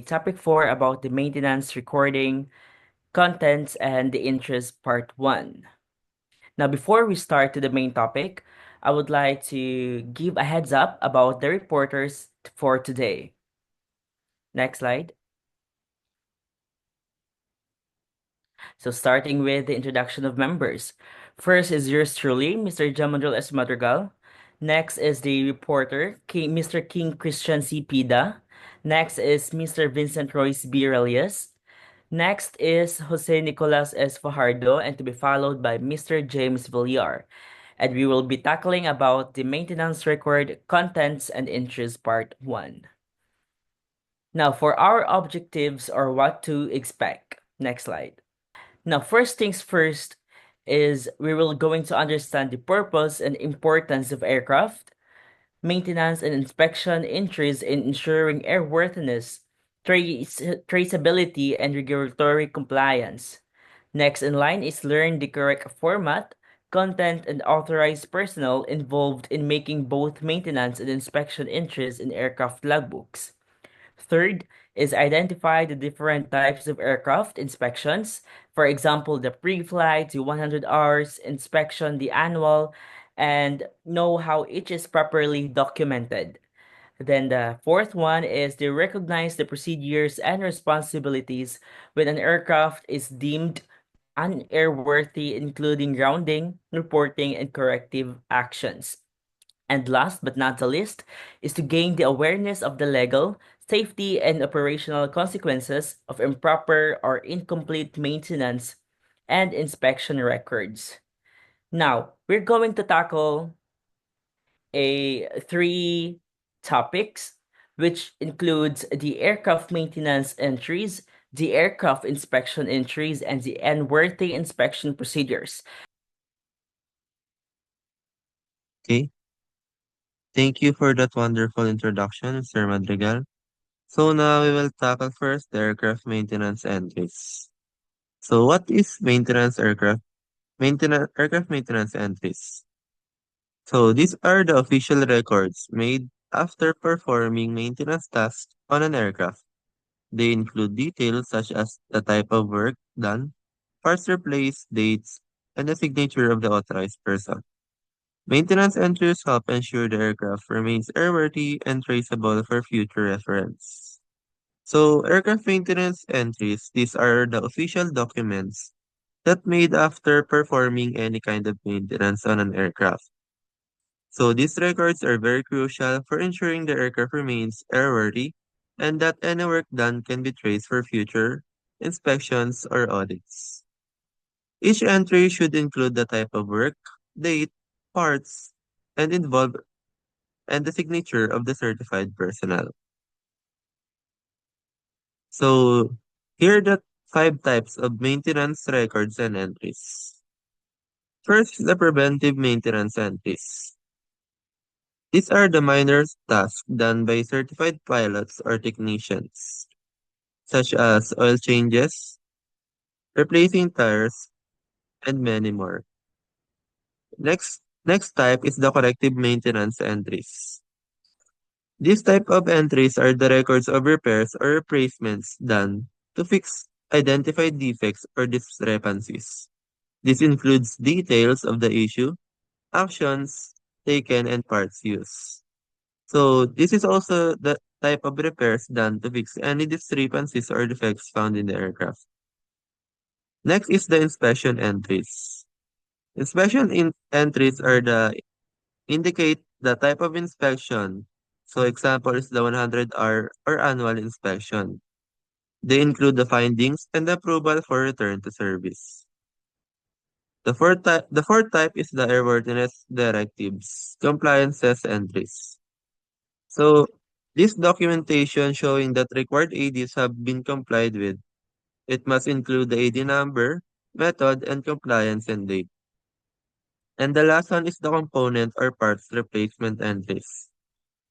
topic 4 about the maintenance, recording, contents, and the interest part 1. Now, before we start to the main topic, I would like to give a heads up about the reporters for today. Next slide. So starting with the introduction of members. First is yours truly, Mr. Jamadril S. Madrigal. Next is the reporter, Mr. King Christian C. Pida. Next is Mr. Vincent Royce B. Relias. Next is Jose Nicolas S. Fajardo, and to be followed by Mr. James Villar. And we will be tackling about the maintenance record, contents, and interest part 1. Now, for our objectives or what to expect. Next slide. Now, first things first is we will going to understand the purpose and importance of aircraft, maintenance and inspection entries in ensuring airworthiness, traceability, and regulatory compliance. Next in line is learn the correct format, content, and authorized personnel involved in making both maintenance and inspection entries in aircraft logbooks. Third is identify the different types of aircraft inspections. For example, the pre-flight, the 100 hours inspection, the annual, and know how each is properly documented. Then the fourth one is they recognize the procedures and responsibilities when an aircraft is deemed unairworthy, including grounding, reporting, and corrective actions. And last but not the least is to gain the awareness of the legal, safety, and operational consequences of improper or incomplete maintenance and inspection records. Now, we're going to tackle a three topics, which includes the aircraft maintenance entries, the aircraft inspection entries, and the airworthy inspection procedures. Okay, thank you for that wonderful introduction, Mr. Madrigal. So now we will tackle first the aircraft maintenance entries. So what is aircraft maintenance entries? So these are the official records made after performing maintenance tasks on an aircraft. They include details such as the type of work done, parts replaced, dates, and the signature of the authorized person. Maintenance entries help ensure the aircraft remains airworthy and traceable for future reference. So, aircraft maintenance entries, these are the official documents that made after performing any kind of maintenance on an aircraft. So, these records are very crucial for ensuring the aircraft remains airworthy and that any work done can be traced for future inspections or audits. Each entry should include the type of work, date, parts, and involve and the signature of the certified personnel. So here are the five types of maintenance records and entries. First, the preventive maintenance entries. These are the minor tasks done by certified pilots or technicians, such as oil changes, replacing tires, and many more. Next type is the corrective maintenance entries. This type of entries are the records of repairs or replacements done to fix identified defects or discrepancies. This includes details of the issue, actions taken, and parts used. So, this is also the type of repairs done to fix any discrepancies or defects found in the aircraft. Next is the inspection entries. Entries are the indicate the type of inspection. So example is the 100-hour or annual inspection. They include the findings and the approval for return to service. The fourth type is the airworthiness directives, compliances entries. So this documentation showing that required ADs have been complied with. It must include the AD number, method, and compliance and date. And the last one is the component or parts replacement entries.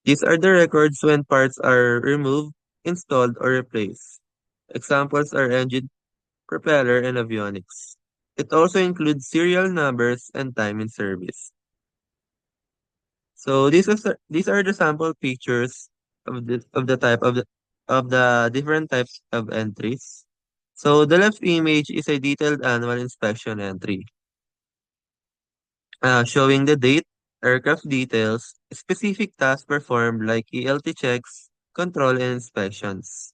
These are the records when parts are removed, installed, or replaced. Examples are engine, propeller, and avionics. It also includes serial numbers and time in service. So these are the sample pictures of the type of the of the different types of entries. So the left image is a detailed annual inspection entry, showing the date, aircraft details, specific tasks performed like ELT checks, control and inspections,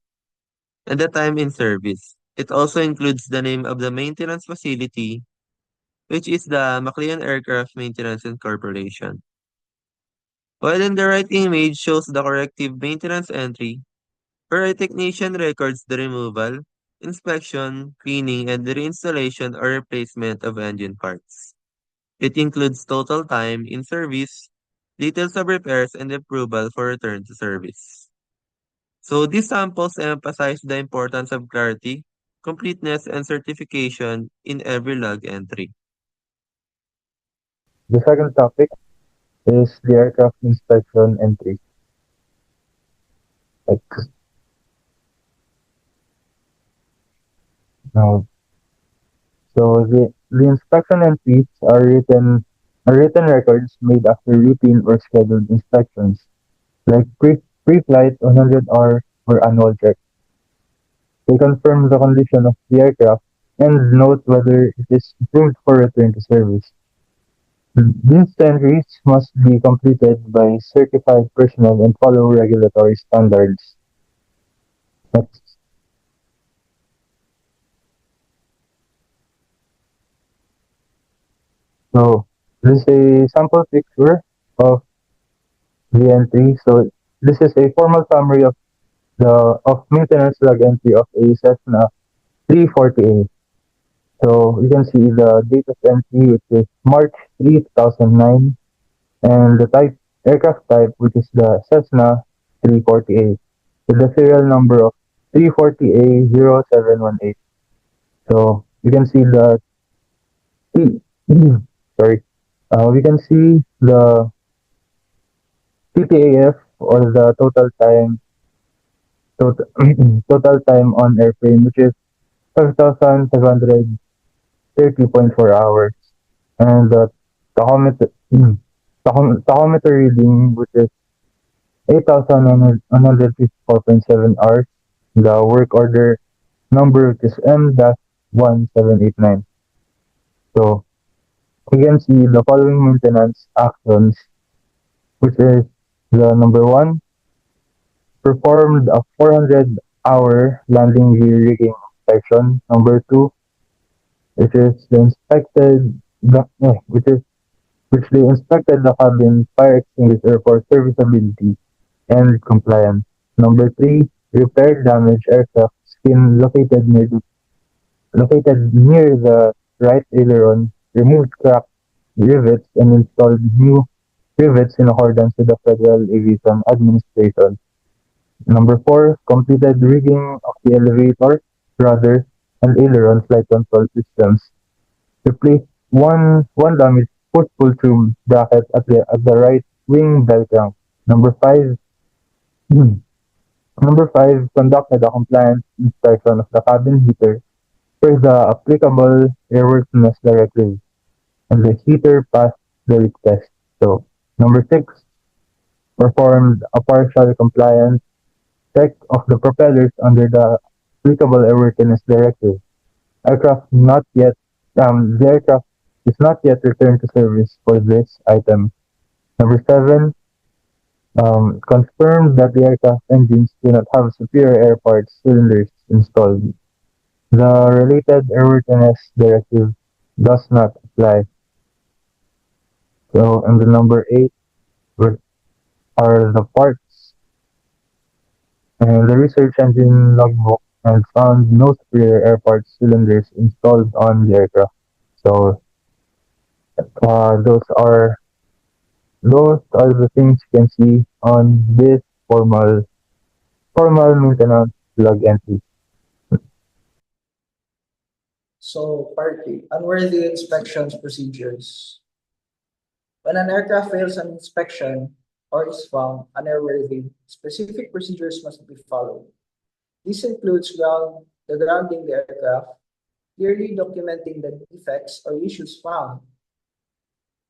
and the time in service. It also includes the name of the maintenance facility, which is the McLean Aircraft Maintenance Incorporation. While in the right image shows the corrective maintenance entry, where a technician records the removal, inspection, cleaning, and the reinstallation or replacement of engine parts. It includes total time in service, details of repairs, and approval for return to service. So these samples emphasize the importance of clarity, completeness, and certification in every log entry. The second topic is the aircraft inspection entry. Like now, so the inspection entries are written records made after routine or scheduled inspections, like pre-flight 100 hour or annual check. They confirm the condition of the aircraft and note whether it is approved for return to service. These entries must be completed by certified personnel and follow regulatory standards. Next. So this is a sample picture of the entry. So this is a formal summary of the maintenance log entry of a Cessna 340A. So you can see the date of entry, which is March 3, 2009, and the type aircraft type, which is the Cessna 340A, with the serial number of 340A0718. So you can see the T, sorry, we can see the TTAF, or the total, total time on airplane, which is 5,530.4 hours, and the tachometer tachometer reading, which is 8,154.7 hours. The work order number, which is M-1789. So we can see the following maintenance actions, which is the number one, performed a 400-hour landing gear rigging inspection. Number two, which is the which they inspected the cabin fire extinguisher for serviceability and compliance. Number three, repaired damaged aircraft skin located near the right aileron, removed cracked rivets, and installed new rivets in accordance with the Federal Aviation Administration. Number four, completed rigging of the elevator, rudder, and aileron flight control systems. Replaced one damaged push-pull-through bracket at the right wing bell crank. Number five, number five, conducted a compliance inspection of the cabin heater per the applicable airworthiness directive, and the heater passed the leak test. So, number six, performed a partial compliance check of the propellers under the applicable airworthiness directive. Aircraft not yet the aircraft is not yet returned to service for this item. Number seven, confirmed that the aircraft engines do not have superior air parts cylinders installed. The related airworthiness directive does not apply. So, and the number eight are the parts, and the research engine logbook and found no superior air parts cylinders installed on the aircraft. So, those are the things you can see on this formal maintenance log entry. So, part three, unworthy inspections procedures. When an aircraft fails an inspection or is found unairworthy, specific procedures must be followed. This includes grounding the aircraft, clearly documenting the defects or issues found,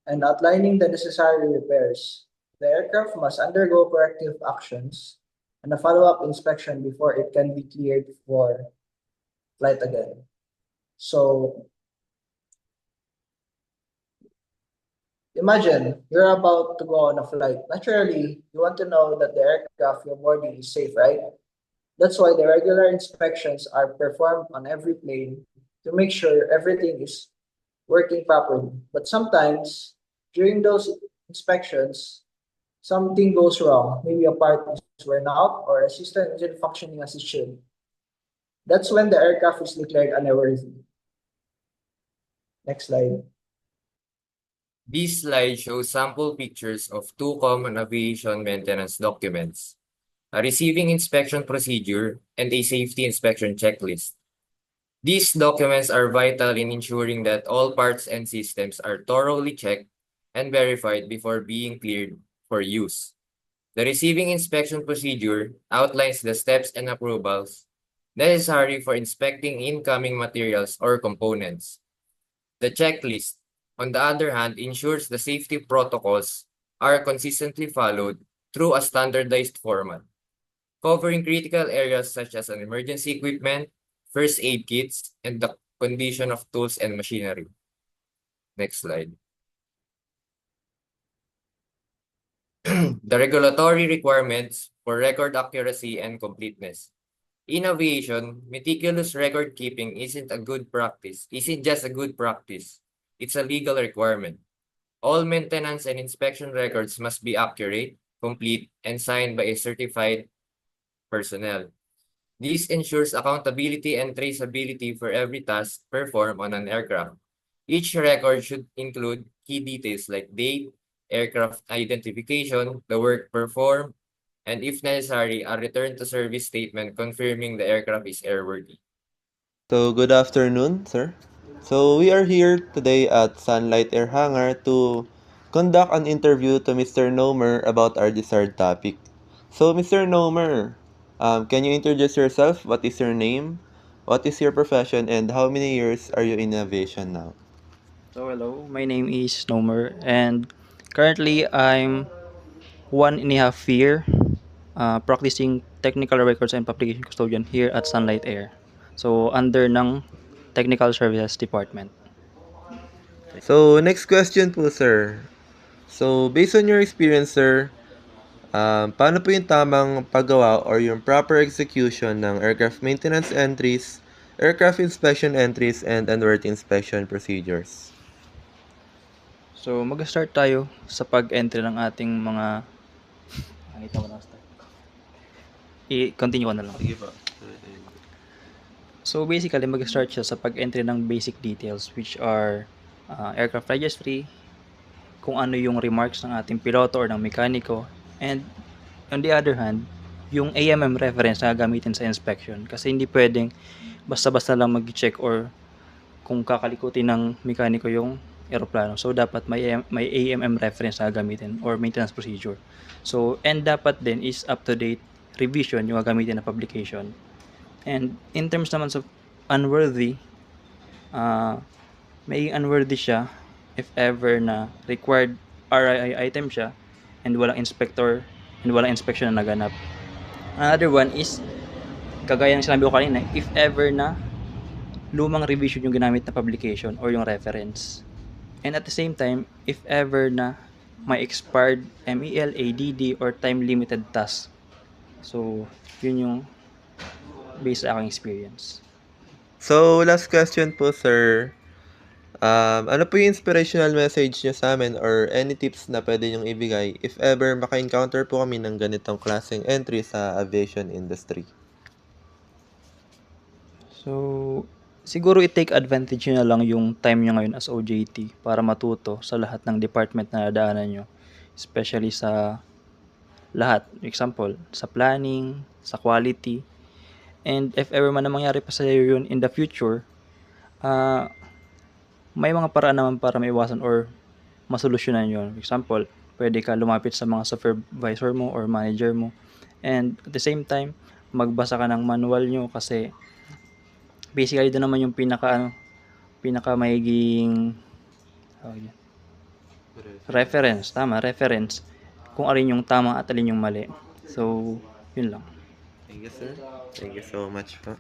and outlining the necessary repairs. The aircraft must undergo corrective actions, and a follow-up inspection before it can be cleared for flight again. So imagine you're about to go on a flight. Naturally, you want to know that the aircraft you're boarding is safe, right? That's why the regular inspections are performed on every plane to make sure everything is working properly. But sometimes during those inspections, something goes wrong. Maybe a part is worn out or a system isn't functioning as it should. That's when the aircraft is declared unairworthy. Next slide. This slide shows sample pictures of two common aviation maintenance documents: a receiving inspection procedure and a safety inspection checklist. These documents are vital in ensuring that all parts and systems are thoroughly checked and verified before being cleared for use. The receiving inspection procedure outlines the steps and approvals necessary for inspecting incoming materials or components. The checklist, on the other hand, ensures the safety protocols are consistently followed through a standardized format, covering critical areas such as an emergency equipment, first aid kits, and the condition of tools and machinery. Next slide. The regulatory requirements for record accuracy and completeness. In aviation, meticulous record keeping isn't just a good practice. It's a legal requirement. All maintenance and inspection records must be accurate, complete, and signed by a certified personnel. This ensures accountability and traceability for every task performed on an aircraft. Each record should include key details like date, aircraft identification, the work performed, and if necessary, a return to service statement confirming the aircraft is airworthy. So, good afternoon, sir. So, we are here today at Sunlight Air Hangar to conduct an interview to Mr. Nomer about our desired topic. So, Mr. Nomer, can you introduce yourself? What is your name? What is your profession? And how many years are you in aviation now? So hello, my name is Nomer, and currently I'm 1.5 year practicing technical records and publication custodian here at Sunlight Air. So under ng Technical Services Department. So, next question po, sir. So, based on your experience, sir, paano po yung tamang paggawa or yung proper execution ng aircraft maintenance entries, aircraft inspection entries, and unworthy inspection procedures? So mag-start tayo sa pag-entry ng ating mga nakita mo na start. I-continue ko na lang. Sige po. So basically mag-start siya sa pag-entry ng basic details which are aircraft registry, kung ano yung remarks ng ating piloto or ng mekaniko, and on the other hand, yung AMM reference na gagamitin sa inspection kasi hindi pwedeng basta-basta lang mag-check or kung kakalikutin ng mekaniko yung eroplano. So dapat may AMM reference na gagamitin or maintenance procedure. So and dapat din is up-to-date revision yung gagamitin na publication. And in terms naman sa unworthy, may unworthy siya if ever na required RII item siya and walang inspector and walang inspection na naganap. Another one is kagaya ng sinabi ko kanina, if ever na lumang revision yung ginamit na publication or yung reference. And at the same time, if ever na may expired MEL, ADD, or time-limited task. So, yun yung based sa aking experience. So, last question po, sir. Ano po yung inspirational message niyo sa amin or any tips na pwede niyong ibigay if ever maka-encounter po kami ng ganitong klaseng entry sa aviation industry? So, siguro i-take advantage nyo na lang yung time nyo ngayon as OJT para matuto sa lahat ng department na nadaanan nyo. Especially sa lahat. Example, sa planning, sa quality. And if ever man na mangyari pa sa iyo yun in the future, may mga paraan naman para maiwasan or masolusyonan yun. Example, pwede ka lumapit sa mga supervisor mo or manager mo. And at the same time, magbasa ka ng manual nyo kasi basically doon naman yung pinaka maiging reference kung alin yung tama at alin yung mali. So Yun lang. Thank you, sir. Thank you so much po.